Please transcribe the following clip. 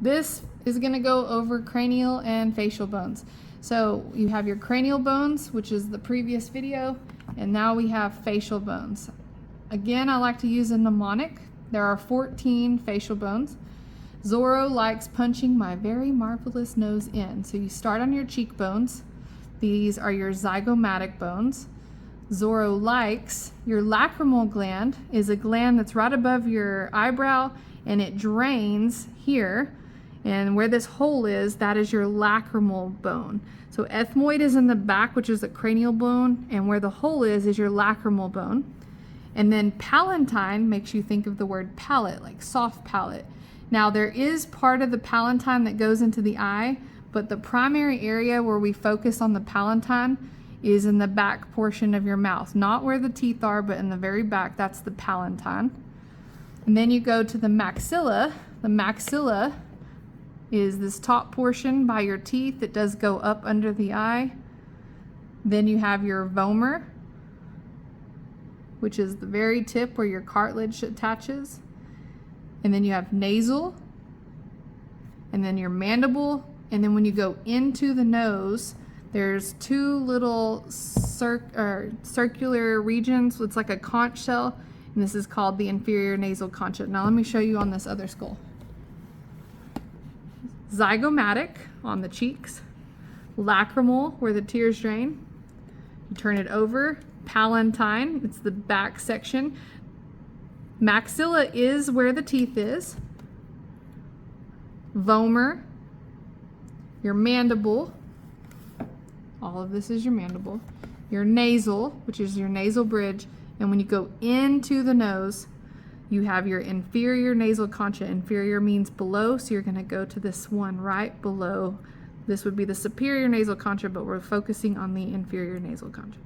This is going to go over cranial and facial bones. So you have your cranial bones, which is the previous video, and now we have facial bones. Again, I like to use a mnemonic. There are 14 facial bones. Zorro likes punching my very marvelous nose in. So you start on your cheekbones. These are your zygomatic bones. Zorro likes your lacrimal gland is a gland that's right above your eyebrow, and it drains here. And where this hole is, that is your lacrimal bone. So ethmoid is in the back, which is a cranial bone, and where the hole is your lacrimal bone. And then palatine makes you think of the word palate, like soft palate. Now there is part of the palatine that goes into the eye, but the primary area where we focus on the palatine is in the back portion of your mouth. Not where the teeth are, but in the very back, that's the palatine. And then you go to the maxilla. The maxilla is this top portion by your teeth. It does go up under the eye. Then you have your vomer, which is the very tip where your cartilage attaches. And then you have nasal, and then your mandible. And then when you go into the nose, there's two little circular regions. It's like a conch shell, and this is called the inferior nasal concha. Now let me show you on this other skull. Zygomatic on the cheeks, lacrimal where the tears drain. You turn it over. Palatine, it's the back section. Maxilla is where the teeth is. Vomer, your mandible. All of this is your mandible. Your nasal, which is your nasal bridge. And when you go into the nose, you have your inferior nasal concha. Inferior means below, so you're going to go to this one right below. This would be the superior nasal concha, but we're focusing on the inferior nasal concha.